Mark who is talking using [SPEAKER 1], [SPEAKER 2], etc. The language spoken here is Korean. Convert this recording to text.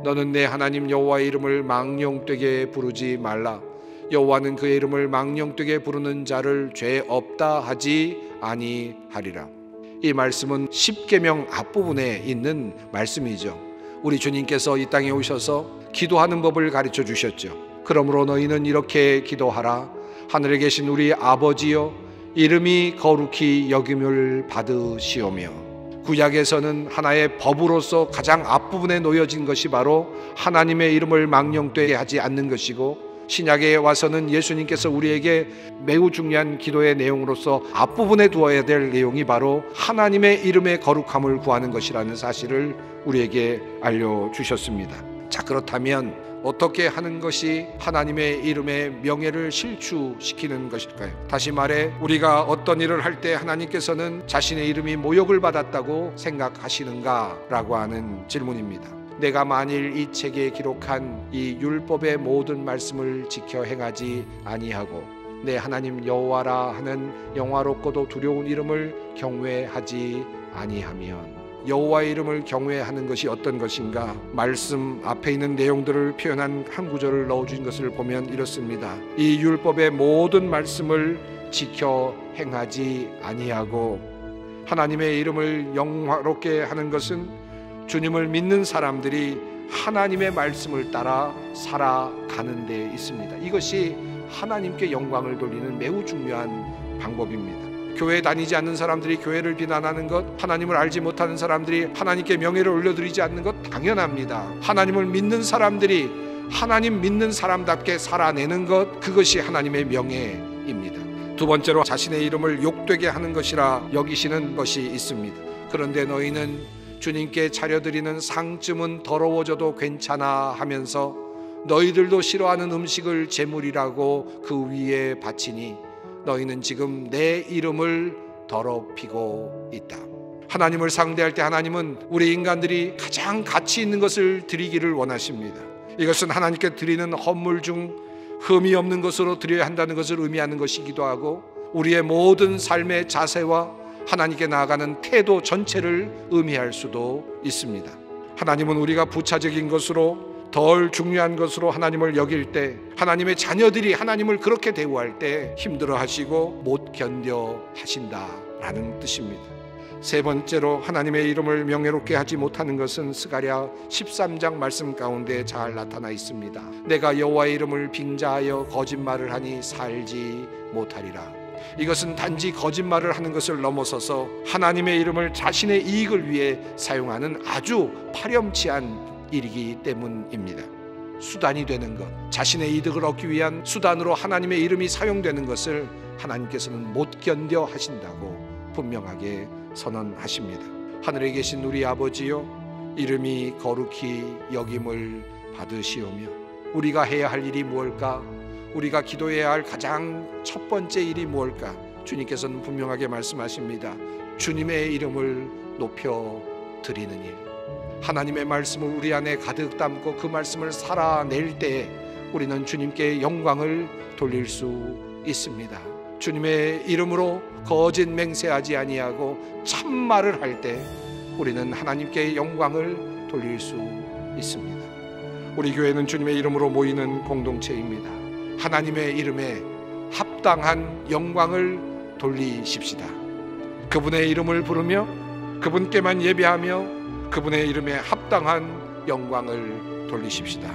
[SPEAKER 1] 너는 내 하나님 여호와의 이름을 망령되게 부르지 말라. 여호와는 그의 이름을 망령되게 부르는 자를 죄 없다 하지 아니하리라. 이 말씀은 십계명 앞부분에 있는 말씀이죠. 우리 주님께서 이 땅에 오셔서 기도하는 법을 가르쳐 주셨죠. 그러므로 너희는 이렇게 기도하라. 하늘에 계신 우리 아버지여, 이름이 거룩히 여김을 받으시오며. 구약에서는 하나의 법으로서 가장 앞부분에 놓여진 것이 바로 하나님의 이름을 망령되게 하지 않는 것이고, 신약에 와서는 예수님께서 우리에게 매우 중요한 기도의 내용으로서 앞부분에 두어야 될 내용이 바로 하나님의 이름의 거룩함을 구하는 것이라는 사실을 우리에게 알려주셨습니다. 자, 그렇다면 어떻게 하는 것이 하나님의 이름의 명예를 실추시키는 것일까요? 다시 말해, 우리가 어떤 일을 할 때 하나님께서는 자신의 이름이 모욕을 받았다고 생각하시는가? 라고 하는 질문입니다. 내가 만일 이 책에 기록한 이 율법의 모든 말씀을 지켜 행하지 아니하고 내 하나님 여호와라 하는 영화롭고도 두려운 이름을 경외하지 아니하면, 여호와의 이름을 경외하는 것이 어떤 것인가? 말씀 앞에 있는 내용들을 표현한 한 구절을 넣어준 것을 보면 이렇습니다. 이 율법의 모든 말씀을 지켜 행하지 아니하고, 하나님의 이름을 영화롭게 하는 것은 주님을 믿는 사람들이 하나님의 말씀을 따라 살아가는 데 있습니다. 이것이 하나님께 영광을 돌리는 매우 중요한 방법입니다. 교회 다니지 않는 사람들이 교회를 비난하는 것, 하나님을 알지 못하는 사람들이 하나님께 명예를 올려드리지 않는 것 당연합니다. 하나님을 믿는 사람들이 하나님 믿는 사람답게 살아내는 것, 그것이 하나님의 명예입니다. 두 번째로 자신의 이름을 욕되게 하는 것이라 여기시는 것이 있습니다. 그런데 너희는 주님께 차려드리는 상쯤은 더러워져도 괜찮아 하면서 너희들도 싫어하는 음식을 제물이라고 그 위에 바치니 너희는 지금 내 이름을 더럽히고 있다. 하나님을 상대할 때 하나님은 우리 인간들이 가장 가치 있는 것을 드리기를 원하십니다. 이것은 하나님께 드리는 헌물 중 흠이 없는 것으로 드려야 한다는 것을 의미하는 것이기도 하고, 우리의 모든 삶의 자세와 하나님께 나아가는 태도 전체를 의미할 수도 있습니다. 하나님은 우리가 부차적인 것으로, 덜 중요한 것으로 하나님을 여길 때, 하나님의 자녀들이 하나님을 그렇게 대우할 때 힘들어 하시고 못 견뎌 하신다라는 뜻입니다. 세 번째로 하나님의 이름을 명예롭게 하지 못하는 것은 스가랴 13장 말씀 가운데 잘 나타나 있습니다. 내가 여호와의 이름을 빙자하여 거짓말을 하니 살지 못하리라. 이것은 단지 거짓말을 하는 것을 넘어서서 하나님의 이름을 자신의 이익을 위해 사용하는 아주 파렴치한 일이기 때문입니다. 수단이 되는 것, 자신의 이득을 얻기 위한 수단으로 하나님의 이름이 사용되는 것을 하나님께서는 못 견뎌 하신다고 분명하게 선언하십니다. 하늘에 계신 우리 아버지여, 이름이 거룩히 여김을 받으시오며. 우리가 해야 할 일이 무엇일까? 우리가 기도해야 할 가장 첫 번째 일이 무엇일까? 주님께서는 분명하게 말씀하십니다. 주님의 이름을 높여 드리는 일. 하나님의 말씀을 우리 안에 가득 담고 그 말씀을 살아낼 때 우리는 주님께 영광을 돌릴 수 있습니다. 주님의 이름으로 거짓 맹세하지 아니하고 참말을 할 때 우리는 하나님께 영광을 돌릴 수 있습니다. 우리 교회는 주님의 이름으로 모이는 공동체입니다. 하나님의 이름에 합당한 영광을 돌리십시다. 그분의 이름을 부르며 그분께만 예배하며 그분의 이름에 합당한 영광을 돌리십시다.